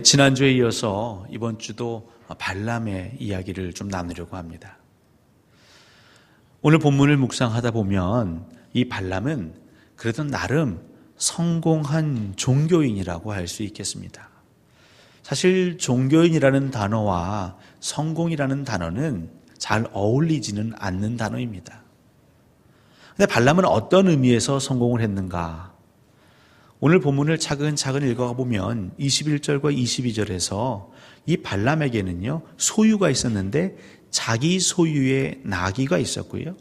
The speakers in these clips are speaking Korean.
지난주에 이어서 이번 주도 발람의 이야기를 좀 나누려고 합니다. 오늘 본문을 묵상하다 보면 이 발람은 그래도 나름 성공한 종교인이라고 할 수 있겠습니다. 사실 종교인이라는 단어와 성공이라는 단어는 잘 어울리지는 않는 단어입니다. 근데 발람은 어떤 의미에서 성공을 했는가? 오늘 본문을 차근차근 읽어가 보면 21절과 22절에서 이 발람에게는요, 소유가 있었는데 자기 소유의 나귀가 있었고요.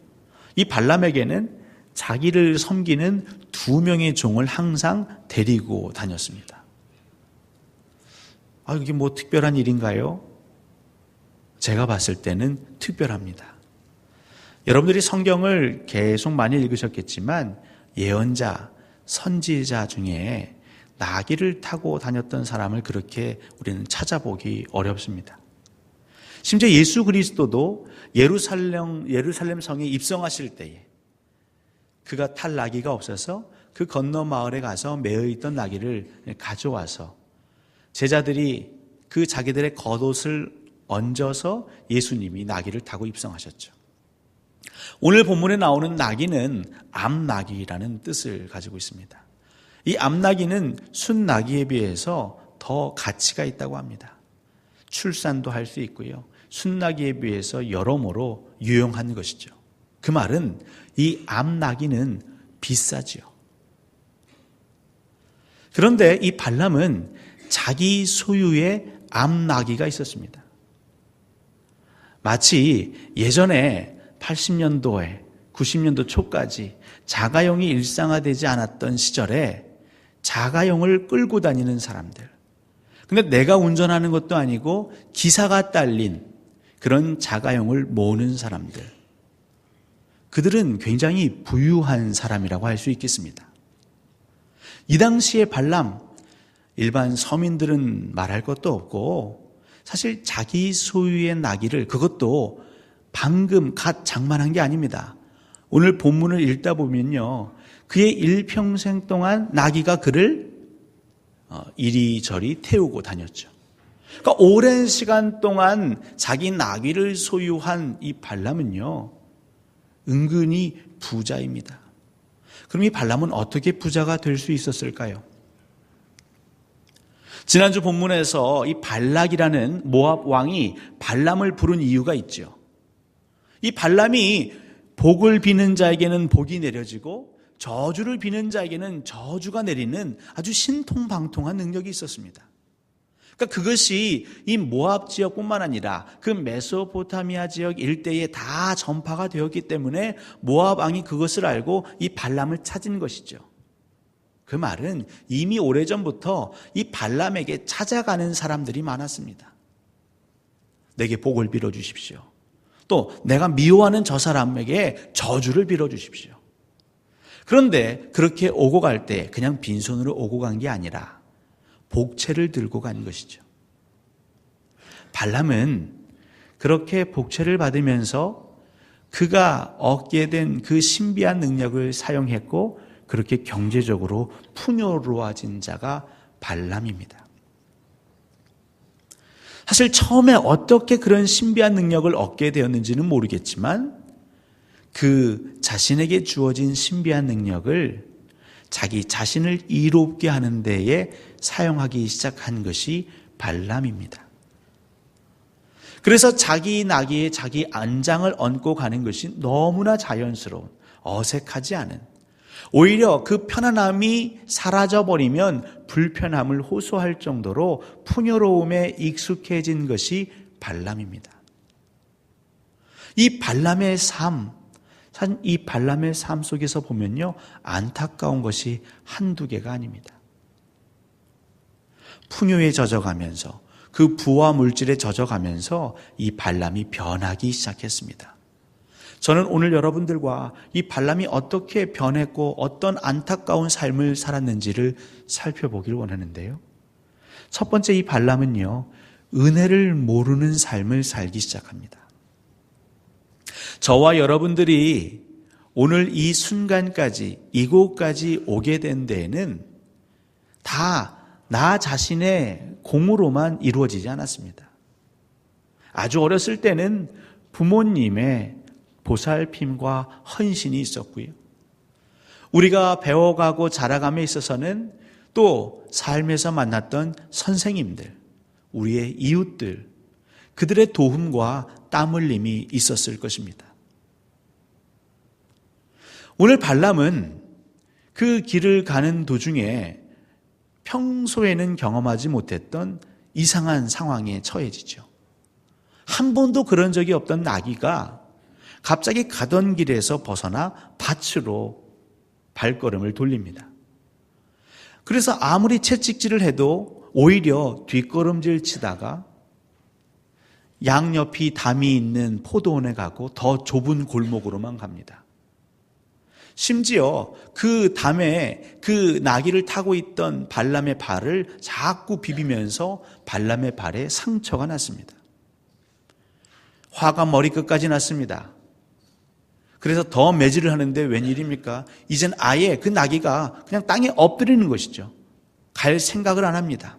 이 발람에게는 자기를 섬기는 2명의 종을 항상 데리고 다녔습니다. 이게 뭐 특별한 일인가요? 제가 봤을 때는 특별합니다. 여러분들이 성경을 계속 많이 읽으셨겠지만 예언자, 선지자 중에 나귀를 타고 다녔던 사람을 그렇게 우리는 찾아보기 어렵습니다. 심지어 예수 그리스도도 예루살렘 성에 입성하실 때에 그가 탈 나귀가 없어서 그 건너 마을에 가서 매어 있던 나귀를 가져와서 제자들이 그 자기들의 겉옷을 얹어서 예수님이 나귀를 타고 입성하셨죠. 오늘 본문에 나오는 나귀는 암나귀라는 뜻을 가지고 있습니다. 이 암나귀는 순나귀에 비해서 더 가치가 있다고 합니다. 출산도 할 수 있고요. 순나귀에 비해서 여러모로 유용한 것이죠. 그 말은 이 암나귀는 비싸지요. 그런데 이 발람은 자기 소유의 암나귀가 있었습니다. 마치 예전에 80년도에 90년도 초까지 자가용이 일상화되지 않았던 시절에 자가용을 끌고 다니는 사람들. 근데 내가 운전하는 것도 아니고 기사가 딸린 그런 자가용을 모으는 사람들. 그들은 굉장히 부유한 사람이라고 할 수 있겠습니다. 이 당시의 발람, 일반 서민들은 말할 것도 없고 사실 자기 소유의 나귀를 그것도 방금 갓 장만한 게 아닙니다. 오늘 본문을 읽다 보면요, 그의 일평생 동안 나귀가 그를 이리저리 태우고 다녔죠. 그러니까 오랜 시간 동안 자기 나귀를 소유한 이 발람은요, 은근히 부자입니다. 그럼 이 발람은 어떻게 부자가 될 수 있었을까요? 지난주 본문에서 이 발락이라는 모압 왕이 발람을 부른 이유가 있죠. 이 발람이 복을 비는 자에게는 복이 내려지고 저주를 비는 자에게는 저주가 내리는 아주 신통방통한 능력이 있었습니다. 그러니까 그것이 이 모압 지역뿐만 아니라 그 메소포타미아 지역 일대에 다 전파가 되었기 때문에 모압 왕이 그것을 알고 이 발람을 찾은 것이죠. 그 말은 이미 오래전부터 이 발람에게 찾아가는 사람들이 많았습니다. 내게 복을 빌어주십시오. 또 내가 미워하는 저 사람에게 저주를 빌어주십시오. 그런데 그렇게 오고 갈 때 그냥 빈손으로 오고 간 게 아니라 복채를 들고 간 것이죠. 발람은 그렇게 복채를 받으면서 그가 얻게 된 그 신비한 능력을 사용했고 그렇게 경제적으로 풍요로워진 자가 발람입니다. 사실 처음에 어떻게 그런 신비한 능력을 얻게 되었는지는 모르겠지만 그 자신에게 주어진 신비한 능력을 자기 자신을 이롭게 하는 데에 사용하기 시작한 것이 발람입니다. 그래서 자기 나귀에 자기 안장을 얹고 가는 것이 너무나 자연스러운, 어색하지 않은, 오히려 그 편안함이 사라져버리면 불편함을 호소할 정도로 풍요로움에 익숙해진 것이 발람입니다. 이 발람의 삶 속에서 보면요, 안타까운 것이 한두 개가 아닙니다. 풍요에 젖어가면서 그 부와 물질에 젖어가면서 이 발람이 변하기 시작했습니다. 저는 오늘 여러분들과 이 발람이 어떻게 변했고 어떤 안타까운 삶을 살았는지를 살펴보길 원하는데요. 첫 번째, 이 발람은요, 은혜를 모르는 삶을 살기 시작합니다. 저와 여러분들이 오늘 이 순간까지, 이곳까지 오게 된 데에는 다 나 자신의 공으로만 이루어지지 않았습니다. 아주 어렸을 때는 부모님의 보살핌과 헌신이 있었고요. 우리가 배워가고 자라감에 있어서는 또 삶에서 만났던 선생님들, 우리의 이웃들, 그들의 도움과 땀 흘림이 있었을 것입니다. 오늘 발람은 그 길을 가는 도중에 평소에는 경험하지 못했던 이상한 상황에 처해지죠. 한 번도 그런 적이 없던 나귀가 갑자기 가던 길에서 벗어나 밭으로 발걸음을 돌립니다. 그래서 아무리 채찍질을 해도 오히려 뒷걸음질 치다가 양옆이 담이 있는 포도원에 가고 더 좁은 골목으로만 갑니다. 심지어 그 담에 그 나귀를 타고 있던 발람의 발을 자꾸 비비면서 발람의 발에 상처가 났습니다. 화가 머리끝까지 났습니다. 그래서 더 매질을 하는데 웬일입니까? 이젠 아예 그 나귀가 그냥 땅에 엎드리는 것이죠. 갈 생각을 안 합니다.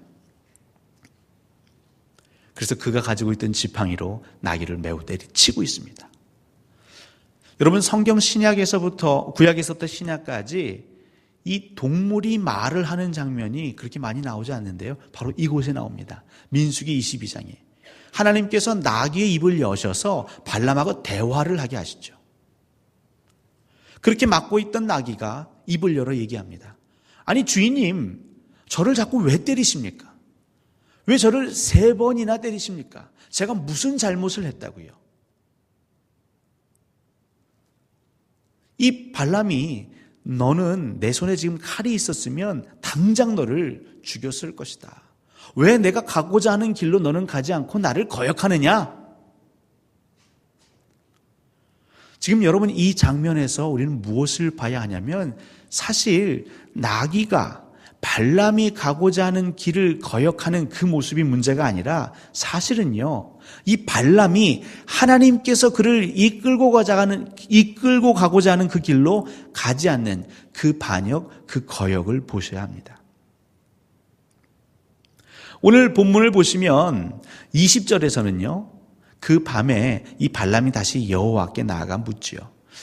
그래서 그가 가지고 있던 지팡이로 나귀를 매우 때리치고 있습니다. 여러분, 성경 신약에서부터 구약에서부터 신약까지 이 동물이 말을 하는 장면이 그렇게 많이 나오지 않는데요. 바로 이곳에 나옵니다. 민수기 22장에 하나님께서 나귀의 입을 여셔서 발람하고 대화를 하게 하시죠. 그렇게 막고 있던 나귀가 입을 열어 얘기합니다. 아니 주인님, 저를 자꾸 왜 때리십니까? 왜 저를 3번이나 때리십니까? 제가 무슨 잘못을 했다고요? 이 발람이 너는 내 손에 지금 칼이 있었으면 당장 너를 죽였을 것이다. 왜 내가 가고자 하는 길로 너는 가지 않고 나를 거역하느냐? 지금 여러분 이 장면에서 우리는 무엇을 봐야 하냐면 사실 나귀가 발람이 가고자 하는 길을 거역하는 그 모습이 문제가 아니라 사실은요, 이 발람이 하나님께서 그를 이끌고 가고자 하는 그 길로 가지 않는 그 반역, 그 거역을 보셔야 합니다. 오늘 본문을 보시면 20절에서는요, 그 밤에 이 발람이 다시 여호와께 나아가 묻지요.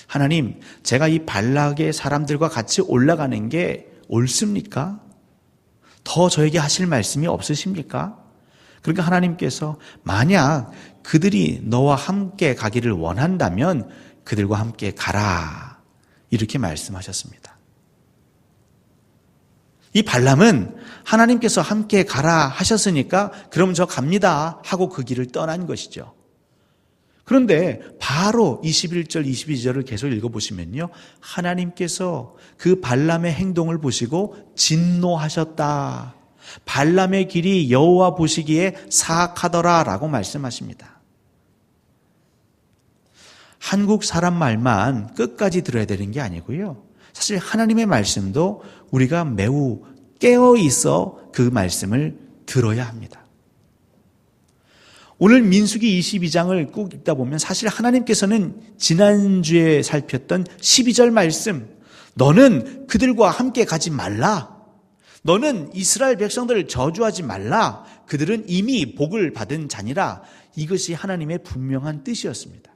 하나님, 제가 이 발락의 사람들과 같이 올라가는 게 옳습니까? 더 저에게 하실 말씀이 없으십니까? 그러니까 하나님께서 만약 그들이 너와 함께 가기를 원한다면 그들과 함께 가라, 이렇게 말씀하셨습니다. 이 발람은 하나님께서 함께 가라 하셨으니까 그럼 저 갑니다 하고 그 길을 떠난 것이죠. 그런데 바로 21절, 22절을 계속 읽어보시면요, 하나님께서 그 발람의 행동을 보시고 진노하셨다. 발람의 길이 여호와 보시기에 사악하더라 라고 말씀하십니다. 한국 사람 말만 끝까지 들어야 되는 게 아니고요, 사실 하나님의 말씀도 우리가 매우 깨어 있어 그 말씀을 들어야 합니다. 오늘 민수기 22장을 꾹 읽다 보면 사실 하나님께서는 지난주에 살폈던 12절 말씀, 너는 그들과 함께 가지 말라, 너는 이스라엘 백성들을 저주하지 말라, 그들은 이미 복을 받은 자니라, 이것이 하나님의 분명한 뜻이었습니다.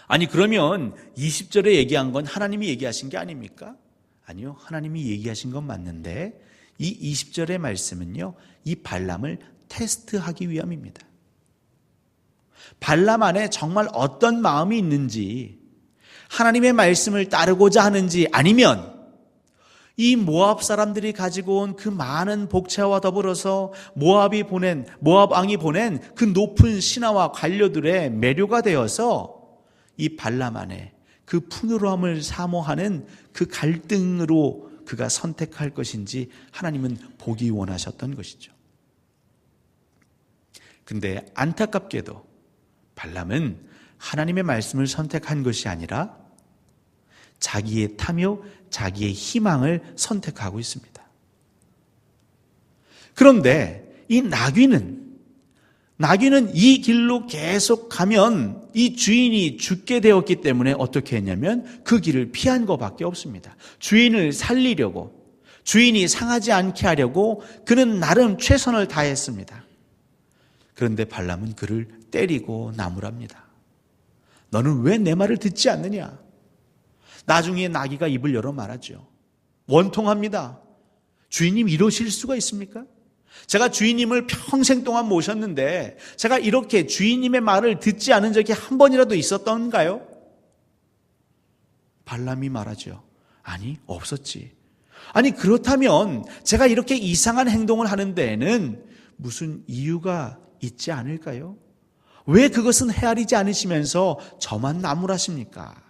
아니 그러면 20절에 얘기한 건 하나님이 얘기하신 게 아닙니까? 아니요, 하나님이 얘기하신 건 맞는데 이 20절의 말씀은요, 이 발람을 테스트하기 위함입니다. 발람 안에 정말 어떤 마음이 있는지, 하나님의 말씀을 따르고자 하는지, 아니면 이 모압 사람들이 가지고 온 그 많은 복채와 더불어서 모압 왕이 보낸 그 높은 신하와 관료들의 매료가 되어서 이 발람 안에 그 풍요로움을 사모하는 그 갈등으로 그가 선택할 것인지 하나님은 보기 원하셨던 것이죠. 근데 안타깝게도 발람은 하나님의 말씀을 선택한 것이 아니라 자기의 탐욕, 자기의 희망을 선택하고 있습니다. 그런데 이 나귀는 이 길로 계속 가면 이 주인이 죽게 되었기 때문에 어떻게 했냐면 그 길을 피한 것밖에 없습니다. 주인을 살리려고, 주인이 상하지 않게 하려고 그는 나름 최선을 다했습니다. 그런데 발람은 그를 때리고 나무랍니다. 너는 왜 내 말을 듣지 않느냐? 나중에 나귀가 입을 열어 말하죠. 원통합니다. 주인님 이러실 수가 있습니까? 제가 주인님을 평생 동안 모셨는데 제가 이렇게 주인님의 말을 듣지 않은 적이 한 번이라도 있었던가요? 발람이 말하죠. 아니, 없었지. 아니, 그렇다면 제가 이렇게 이상한 행동을 하는 데에는 무슨 이유가 있지 않을까요? 왜 그것은 헤아리지 않으시면서 저만 나무라십니까?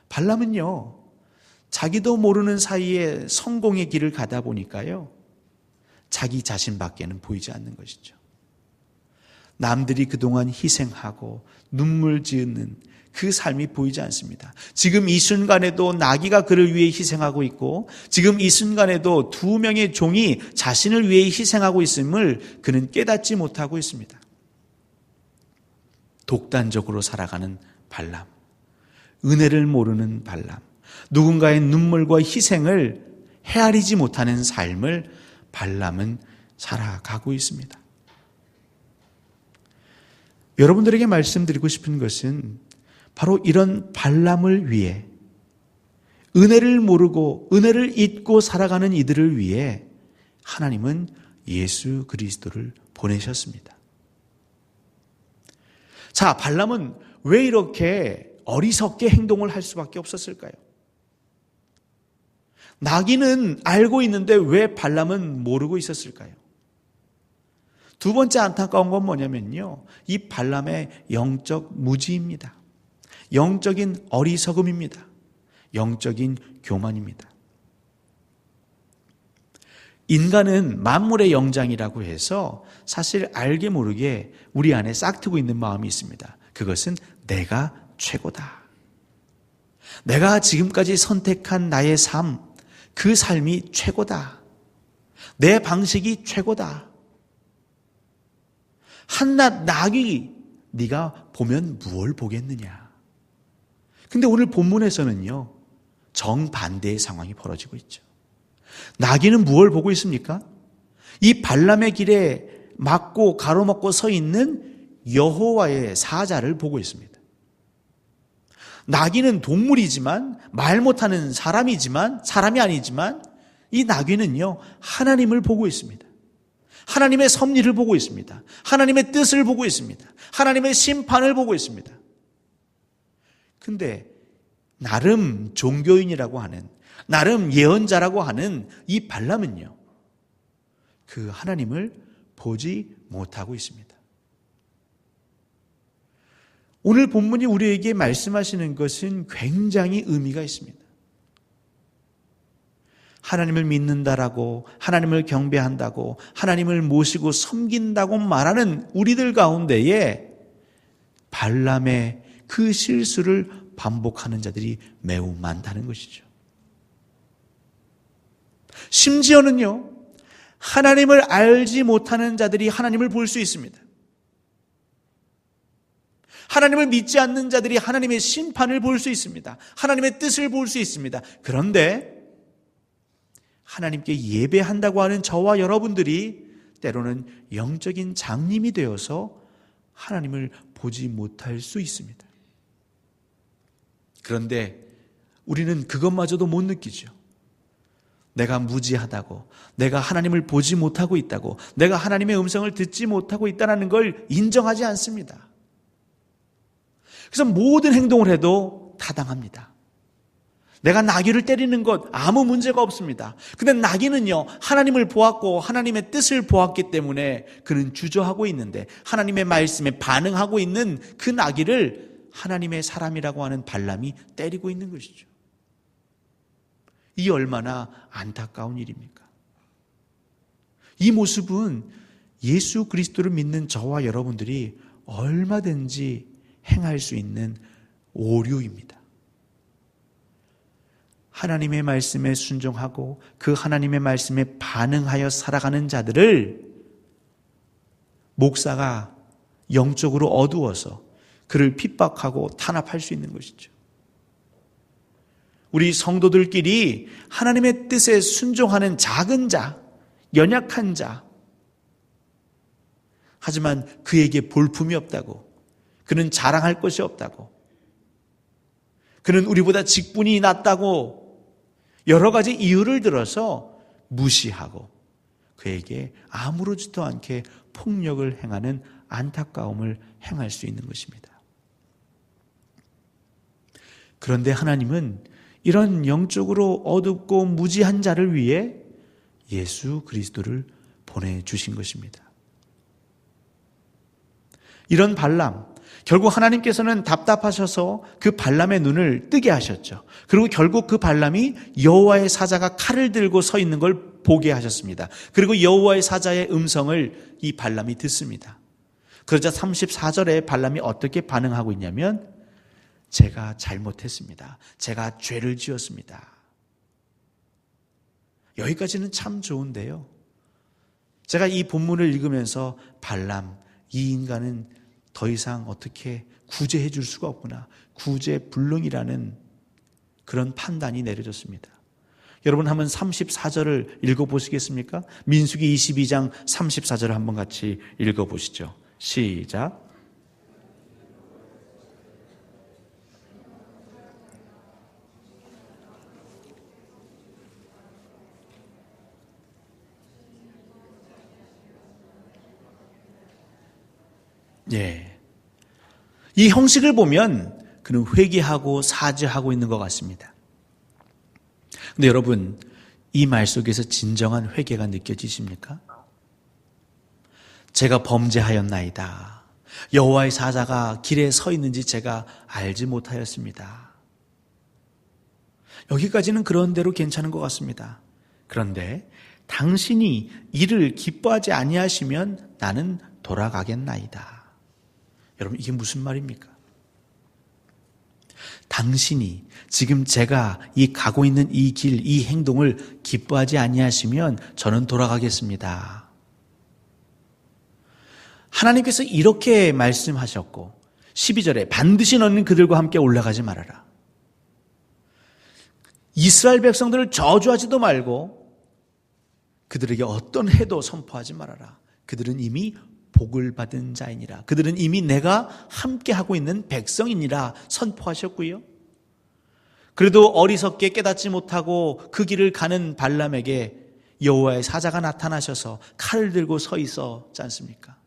발람은요, 자기도 모르는 사이에 성공의 길을 가다 보니까요, 자기 자신밖에는 보이지 않는 것이죠. 남들이 그동안 희생하고 눈물 지으는 그 삶이 보이지 않습니다. 지금 이 순간에도 나귀가 그를 위해 희생하고 있고, 지금 이 순간에도 2명의 종이 자신을 위해 희생하고 있음을 그는 깨닫지 못하고 있습니다. 독단적으로 살아가는 발람, 은혜를 모르는 발람, 누군가의 눈물과 희생을 헤아리지 못하는 삶을 발람은 살아가고 있습니다. 여러분들에게 말씀드리고 싶은 것은 바로 이런 발람을 위해, 은혜를 모르고 은혜를 잊고 살아가는 이들을 위해 하나님은 예수 그리스도를 보내셨습니다. 자, 발람은 왜 이렇게 어리석게 행동을 할 수밖에 없었을까요? 나귀는 알고 있는데 왜 발람은 모르고 있었을까요? 두 번째 안타까운 건 뭐냐면요, 이 발람의 영적 무지입니다. 영적인 어리석음입니다. 영적인 교만입니다. 인간은 만물의 영장이라고 해서 사실 알게 모르게 우리 안에 싹트고 있는 마음이 있습니다. 그것은 내가 최고다. 내가 지금까지 선택한 나의 삶, 그 삶이 최고다. 내 방식이 최고다. 한낱 나귀 네가 보면 무엇을 보겠느냐. 근데 오늘 본문에서는요, 정반대의 상황이 벌어지고 있죠. 나귀는 무엇을 보고 있습니까? 이 발람의 길에 막고 가로막고 서 있는 여호와의 사자를 보고 있습니다. 나귀는 동물이지만, 말 못하는 사람이 아니지만 이 나귀는요, 하나님을 보고 있습니다. 하나님의 섭리를 보고 있습니다. 하나님의 뜻을 보고 있습니다. 하나님의 심판을 보고 있습니다. 근데 나름 종교인이라고 하는, 나름 예언자라고 하는 이 발람은요, 그 하나님을 보지 못하고 있습니다. 오늘 본문이 우리에게 말씀하시는 것은 굉장히 의미가 있습니다. 하나님을 믿는다라고, 하나님을 경배한다고, 하나님을 모시고 섬긴다고 말하는 우리들 가운데에 발람의 그 실수를 반복하는 자들이 매우 많다는 것이죠. 심지어는요, 하나님을 알지 못하는 자들이 하나님을 볼 수 있습니다. 하나님을 믿지 않는 자들이 하나님의 심판을 볼 수 있습니다. 하나님의 뜻을 볼 수 있습니다. 그런데 하나님께 예배한다고 하는 저와 여러분들이 때로는 영적인 장님이 되어서 하나님을 보지 못할 수 있습니다. 그런데 우리는 그것마저도 못 느끼죠. 내가 무지하다고, 내가 하나님을 보지 못하고 있다고, 내가 하나님의 음성을 듣지 못하고 있다는 걸 인정하지 않습니다. 그래서 모든 행동을 해도 타당합니다. 내가 나귀를 때리는 것 아무 문제가 없습니다. 근데 나귀는요, 하나님을 보았고 하나님의 뜻을 보았기 때문에 그는 주저하고 있는데, 하나님의 말씀에 반응하고 있는 그 나귀를 하나님의 사람이라고 하는 발람이 때리고 있는 것이죠. 이 얼마나 안타까운 일입니까? 이 모습은 예수 그리스도를 믿는 저와 여러분들이 얼마든지 행할 수 있는 오류입니다. 하나님의 말씀에 순종하고 그 하나님의 말씀에 반응하여 살아가는 자들을 목사가 영적으로 어두워서 그를 핍박하고 탄압할 수 있는 것이죠. 우리 성도들끼리 하나님의 뜻에 순종하는 작은 자, 연약한 자. 하지만 그에게 볼품이 없다고, 그는 자랑할 것이 없다고, 그는 우리보다 직분이 낮다고 여러 가지 이유를 들어서 무시하고 그에게 아무렇지도 않게 폭력을 행하는 안타까움을 행할 수 있는 것입니다. 그런데 하나님은 이런 영적으로 어둡고 무지한 자를 위해 예수 그리스도를 보내주신 것입니다. 이런 발람, 결국 하나님께서는 답답하셔서 그 발람의 눈을 뜨게 하셨죠. 그리고 결국 그 발람이 여호와의 사자가 칼을 들고 서 있는 걸 보게 하셨습니다. 그리고 여호와의 사자의 음성을 이 발람이 듣습니다. 그러자 34절에 발람이 어떻게 반응하고 있냐면, 제가 잘못했습니다. 제가 죄를 지었습니다. 여기까지는 참 좋은데요. 제가 이 본문을 읽으면서 발람, 이 인간은 더 이상 어떻게 구제해 줄 수가 없구나, 구제불능이라는 그런 판단이 내려졌습니다. 여러분 한번 34절을 읽어보시겠습니까? 민수기 22장 34절을 한번 같이 읽어보시죠. 시작. 예. 이 형식을 보면 그는 회개하고 사죄하고 있는 것 같습니다. 근데 여러분, 이 말 속에서 진정한 회개가 느껴지십니까? 제가 범죄하였나이다. 여호와의 사자가 길에 서 있는지 제가 알지 못하였습니다. 여기까지는 그런 대로 괜찮은 것 같습니다. 그런데 당신이 이를 기뻐하지 아니하시면 나는 돌아가겠나이다. 여러분, 이게 무슨 말입니까? 당신이 지금 제가 이 가고 있는 이 길, 이 행동을 기뻐하지 아니하시면 저는 돌아가겠습니다. 하나님께서 이렇게 말씀하셨고 12절에 반드시 너는 그들과 함께 올라가지 말아라. 이스라엘 백성들을 저주하지도 말고 그들에게 어떤 해도 선포하지 말아라. 그들은 이미 복을 받은 자이니라. 그들은 이미 내가 함께하고 있는 백성이니라 선포하셨고요. 그래도 어리석게 깨닫지 못하고 그 길을 가는 발람에게 여호와의 사자가 나타나셔서 칼을 들고 서 있었지 않습니까?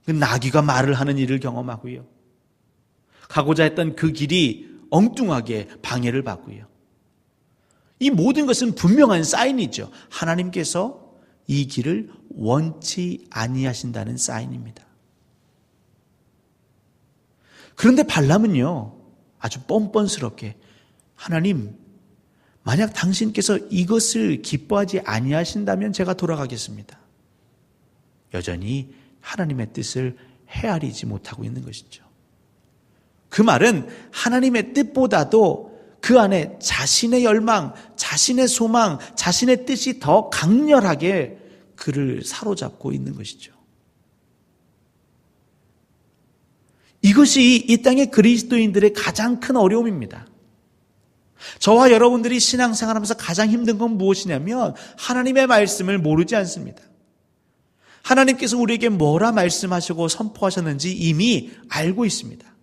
그 나귀가 말을 하는 일을 경험하고요. 가고자 했던 그 길이 엉뚱하게 방해를 받고요. 이 모든 것은 분명한 사인이죠. 하나님께서 이 길을 원치 아니하신다는 사인입니다. 그런데 발람은요, 아주 뻔뻔스럽게 하나님, 만약 당신께서 이것을 기뻐하지 아니하신다면 제가 돌아가겠습니다. 여전히 하나님의 뜻을 헤아리지 못하고 있는 것이죠. 그 말은 하나님의 뜻보다도 그 안에 자신의 열망, 자신의 소망, 자신의 뜻이 더 강렬하게 그를 사로잡고 있는 것이죠. 이것이 이 땅의 그리스도인들의 가장 큰 어려움입니다. 저와 여러분들이 신앙생활하면서 가장 힘든 건 무엇이냐면 하나님의 말씀을 모르지 않습니다. 하나님께서 우리에게 뭐라 말씀하시고 선포하셨는지 이미 알고 있습니다.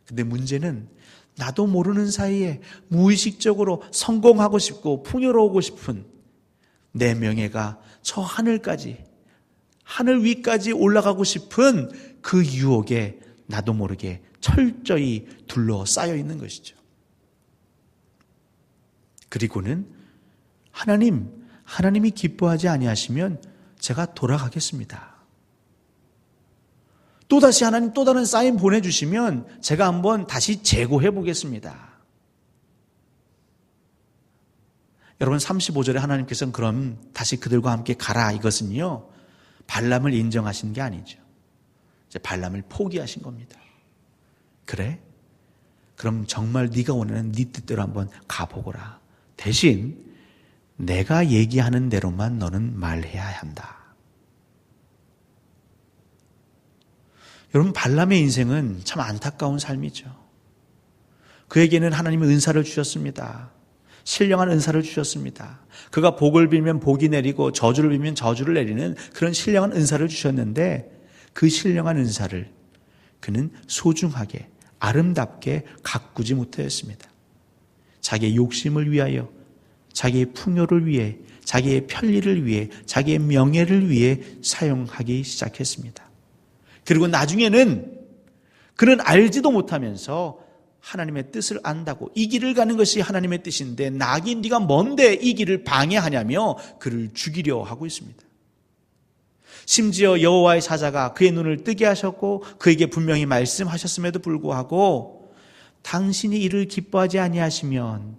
근데 문제는 나도 모르는 사이에 무의식적으로 성공하고 싶고 풍요로우고 싶은 내 명예가 저 하늘까지, 하늘 위까지 올라가고 싶은 그 유혹에 나도 모르게 철저히 둘러싸여 있는 것이죠. 그리고는 하나님이 기뻐하지 아니하시면 제가 돌아가겠습니다. 또다시 하나님 또 다른 사인 보내주시면 제가 한번 다시 재고해 보겠습니다. 여러분 35절에 하나님께서는 그럼 다시 그들과 함께 가라, 이것은요 발람을 인정하신 게 아니죠. 이제 발람을 포기하신 겁니다. 그래? 그럼 정말 네가 원하는 네 뜻대로 한번 가보거라. 대신 내가 얘기하는 대로만 너는 말해야 한다. 여러분 발람의 인생은 참 안타까운 삶이죠. 그에게는 하나님의 은사를 주셨습니다. 신령한 은사를 주셨습니다. 그가 복을 빌면 복이 내리고 저주를 빌면 저주를 내리는 그런 신령한 은사를 주셨는데 그 신령한 은사를 그는 소중하게 아름답게 가꾸지 못하였습니다. 자기의 욕심을 위하여, 자기의 풍요를 위해, 자기의 편리를 위해, 자기의 명예를 위해 사용하기 시작했습니다. 그리고 나중에는 그는 알지도 못하면서 하나님의 뜻을 안다고 이 길을 가는 것이 하나님의 뜻인데 나긴 네가 뭔데 이 길을 방해하냐며 그를 죽이려 하고 있습니다. 심지어 여호와의 사자가 그의 눈을 뜨게 하셨고 그에게 분명히 말씀하셨음에도 불구하고 당신이 이를 기뻐하지 아니하시면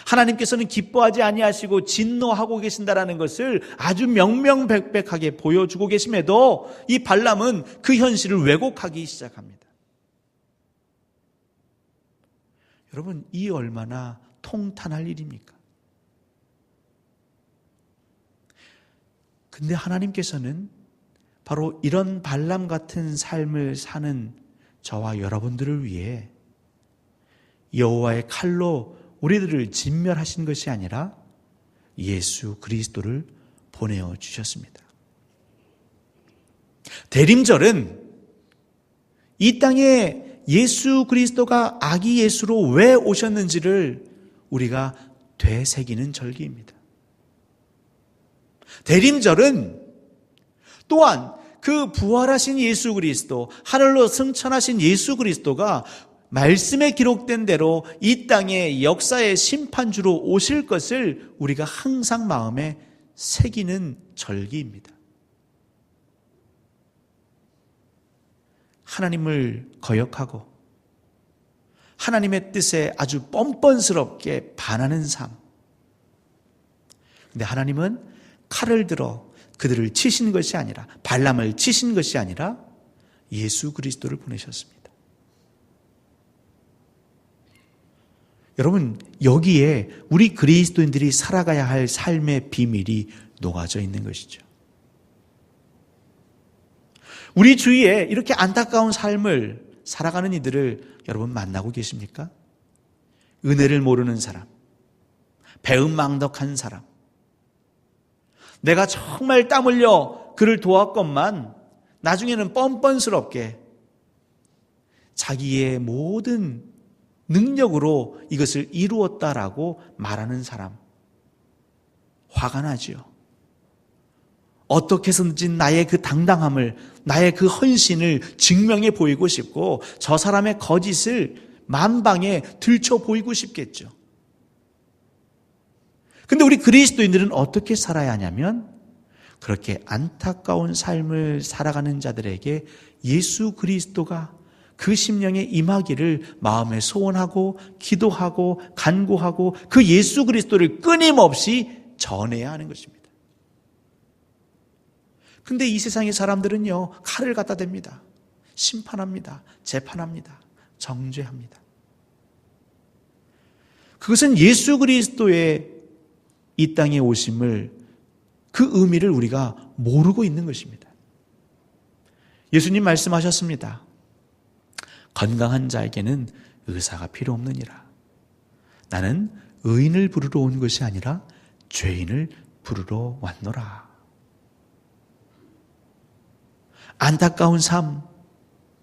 하나님께서는 기뻐하지 아니하시고 진노하고 계신다라는 것을 아주 명명백백하게 보여주고 계심에도 이 발람은 그 현실을 왜곡하기 시작합니다. 여러분, 이 얼마나 통탄할 일입니까? 근데 하나님께서는 바로 이런 발람 같은 삶을 사는 저와 여러분들을 위해 여호와의 칼로 우리들을 진멸하신 것이 아니라 예수 그리스도를 보내어 주셨습니다. 대림절은 이 땅에 예수 그리스도가 아기 예수로 왜 오셨는지를 우리가 되새기는 절기입니다. 대림절은 또한 그 부활하신 예수 그리스도, 하늘로 승천하신 예수 그리스도가 말씀에 기록된 대로 이 땅의 역사의 심판주로 오실 것을 우리가 항상 마음에 새기는 절기입니다. 하나님을 거역하고 하나님의 뜻에 아주 뻔뻔스럽게 반하는 삶. 근데 하나님은 칼을 들어 그들을 치신 것이 아니라, 발람을 치신 것이 아니라 예수 그리스도를 보내셨습니다. 여러분, 여기에 우리 그리스도인들이 살아가야 할 삶의 비밀이 녹아져 있는 것이죠. 우리 주위에 이렇게 안타까운 삶을 살아가는 이들을 여러분 만나고 계십니까? 은혜를 모르는 사람, 배은망덕한 사람, 내가 정말 땀 흘려 그를 도왔건만 나중에는 뻔뻔스럽게 자기의 모든 능력으로 이것을 이루었다라고 말하는 사람, 화가 나지요. 어떻게 해서든지 나의 그 당당함을, 나의 그 헌신을 증명해 보이고 싶고 저 사람의 거짓을 만방에 들춰 보이고 싶겠죠. 근데 우리 그리스도인들은 어떻게 살아야 하냐면 그렇게 안타까운 삶을 살아가는 자들에게 예수 그리스도가 그 심령에 임하기를 마음에 소원하고 기도하고 간구하고 그 예수 그리스도를 끊임없이 전해야 하는 것입니다. 근데 이 세상의 사람들은요, 칼을 갖다 댑니다. 심판합니다. 재판합니다. 정죄합니다. 그것은 예수 그리스도의 이 땅에 오심을, 그 의미를 우리가 모르고 있는 것입니다. 예수님 말씀하셨습니다. 건강한 자에게는 의사가 필요 없느니라. 나는 의인을 부르러 온 것이 아니라 죄인을 부르러 왔노라. 안타까운 삶,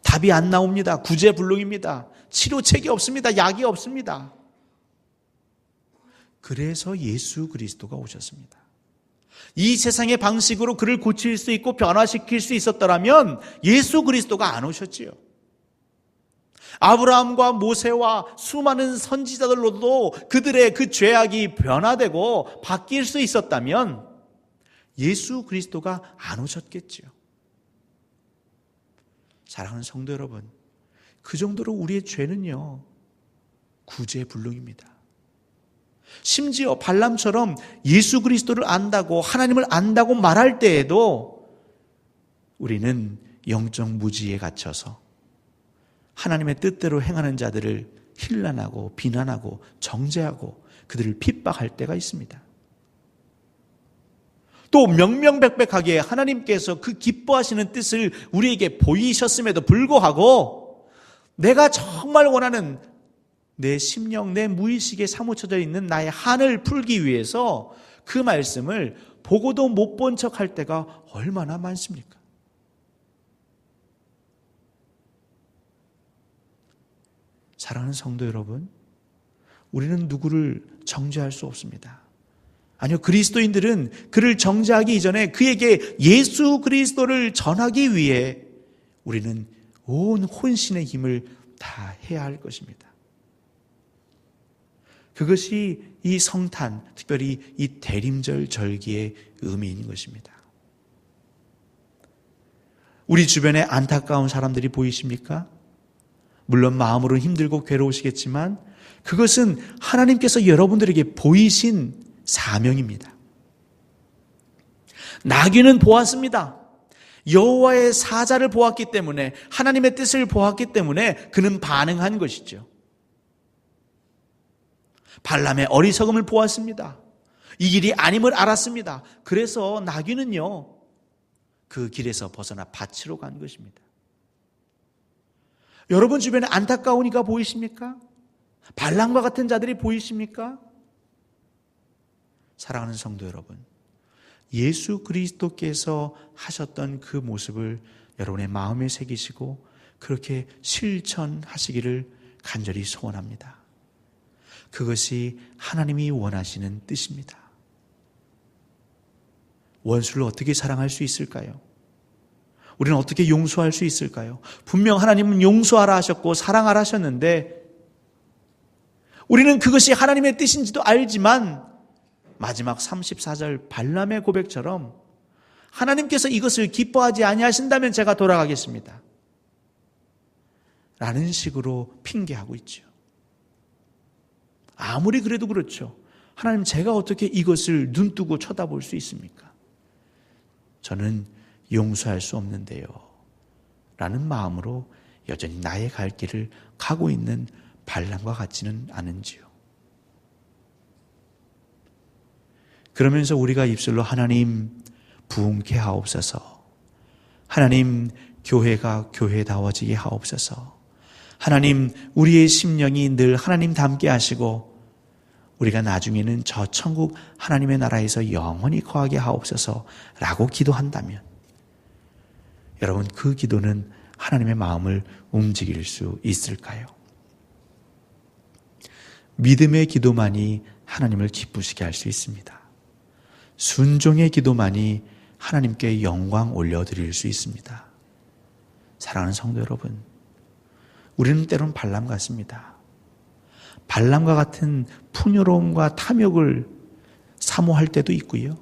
답이 안 나옵니다. 구제불능입니다. 치료책이 없습니다. 약이 없습니다. 그래서 예수 그리스도가 오셨습니다. 이 세상의 방식으로 그를 고칠 수 있고 변화시킬 수 있었더라면 예수 그리스도가 안 오셨지요. 아브라함과 모세와 수많은 선지자들로도 그들의 그 죄악이 변화되고 바뀔 수 있었다면 예수 그리스도가 안 오셨겠지요. 사랑하는 성도 여러분, 그 정도로 우리의 죄는요, 구제불능입니다. 심지어 발람처럼 예수 그리스도를 안다고, 하나님을 안다고 말할 때에도 우리는 영적 무지에 갇혀서 하나님의 뜻대로 행하는 자들을 힐난하고 비난하고 정죄하고 그들을 핍박할 때가 있습니다. 또 명명백백하게 하나님께서 그 기뻐하시는 뜻을 우리에게 보이셨음에도 불구하고 내가 정말 원하는 내 심령, 내 무의식에 사무쳐져 있는 나의 한을 풀기 위해서 그 말씀을 보고도 못 본 척할 때가 얼마나 많습니까? 사랑하는 성도 여러분, 우리는 누구를 정죄할 수 없습니다. 아니요, 그리스도인들은 그를 정죄하기 이전에 그에게 예수 그리스도를 전하기 위해 우리는 온 혼신의 힘을 다해야 할 것입니다. 그것이 이 성탄, 특별히 이 대림절 절기의 의미인 것입니다. 우리 주변에 안타까운 사람들이 보이십니까? 물론 마음으로는 힘들고 괴로우시겠지만 그것은 하나님께서 여러분들에게 보이신 사명입니다. 나귀는 보았습니다. 여호와의 사자를 보았기 때문에, 하나님의 뜻을 보았기 때문에 그는 반응한 것이죠. 발람의 어리석음을 보았습니다. 이 길이 아님을 알았습니다. 그래서 나귀는요, 그 길에서 벗어나 밭으로 간 것입니다. 여러분 주변에 안타까운 이가 보이십니까? 발람과 같은 자들이 보이십니까? 사랑하는 성도 여러분, 예수 그리스도께서 하셨던 그 모습을 여러분의 마음에 새기시고 그렇게 실천하시기를 간절히 소원합니다. 그것이 하나님이 원하시는 뜻입니다. 원수를 어떻게 사랑할 수 있을까요? 우리는 어떻게 용서할 수 있을까요? 분명 하나님은 용서하라 하셨고 사랑하라 하셨는데 우리는 그것이 하나님의 뜻인지도 알지만 마지막 34절 발람의 고백처럼 하나님께서 이것을 기뻐하지 아니하신다면 제가 돌아가겠습니다 라는 식으로 핑계하고 있죠. 아무리 그래도 그렇죠. 하나님, 제가 어떻게 이것을 눈뜨고 쳐다볼 수 있습니까? 저는 용서할 수 없는데요 라는 마음으로 여전히 나의 갈 길을 가고 있는 발람과 같지는 않은지요. 그러면서 우리가 입술로 하나님 부흥케 하옵소서, 하나님 교회가 교회다워지게 하옵소서, 하나님 우리의 심령이 늘 하나님 닮게 하시고 우리가 나중에는 저 천국 하나님의 나라에서 영원히 거하게 하옵소서 라고 기도한다면 여러분, 그 기도는 하나님의 마음을 움직일 수 있을까요? 믿음의 기도만이 하나님을 기쁘시게 할 수 있습니다. 순종의 기도만이 하나님께 영광 올려드릴 수 있습니다. 사랑하는 성도 여러분, 우리는 때론 발람 같습니다. 발람과 같은 풍요로움과 탐욕을 사모할 때도 있고요.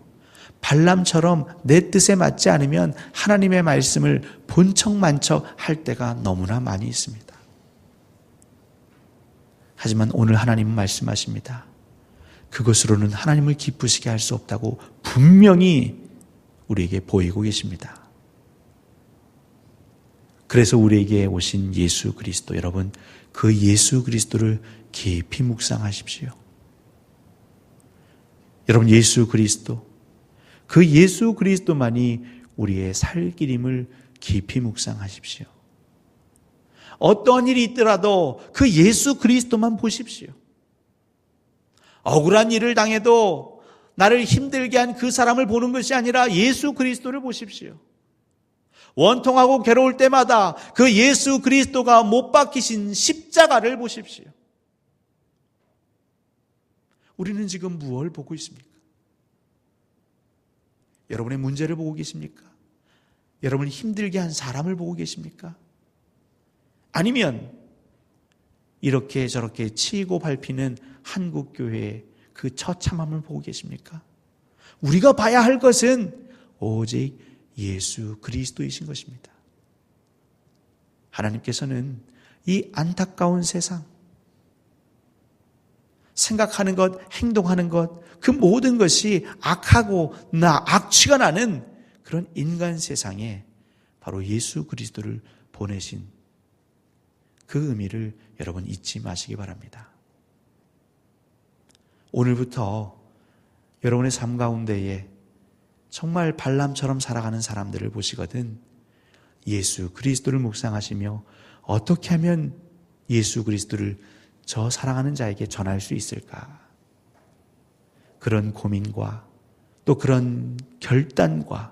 발람처럼 내 뜻에 맞지 않으면 하나님의 말씀을 본척만척 할 때가 너무나 많이 있습니다. 하지만 오늘 하나님은 말씀하십니다. 그것으로는 하나님을 기쁘시게 할 수 없다고 분명히 우리에게 보이고 계십니다. 그래서 우리에게 오신 예수 그리스도, 여러분, 그 예수 그리스도를 깊이 묵상하십시오. 여러분, 예수 그리스도, 그 예수 그리스도만이 우리의 살 길임을 깊이 묵상하십시오. 어떠한 일이 있더라도 그 예수 그리스도만 보십시오. 억울한 일을 당해도 나를 힘들게 한 그 사람을 보는 것이 아니라 예수 그리스도를 보십시오. 원통하고 괴로울 때마다 그 예수 그리스도가 못 박히신 십자가를 보십시오. 우리는 지금 무엇을 보고 있습니까? 여러분의 문제를 보고 계십니까? 여러분을 힘들게 한 사람을 보고 계십니까? 아니면 이렇게 저렇게 치이고 밟히는 한국교회의 그 처참함을 보고 계십니까? 우리가 봐야 할 것은 오직 예수 그리스도이신 것입니다. 하나님께서는 이 안타까운 세상, 생각하는 것, 행동하는 것, 그 모든 것이 악하고 악취가 나는 그런 인간 세상에 바로 예수 그리스도를 보내신 그 의미를 여러분 잊지 마시기 바랍니다. 오늘부터 여러분의 삶 가운데에 정말 발람처럼 살아가는 사람들을 보시거든 예수 그리스도를 묵상하시며 어떻게 하면 예수 그리스도를 저 사랑하는 자에게 전할 수 있을까? 그런 고민과 또 그런 결단과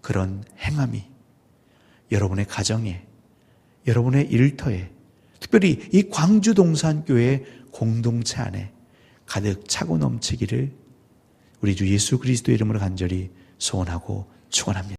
그런 행함이 여러분의 가정에, 여러분의 일터에, 특별히 이 광주동산교회 공동체 안에 가득 차고 넘치기를 우리 주 예수 그리스도의 이름으로 간절히 소원하고 축원합니다.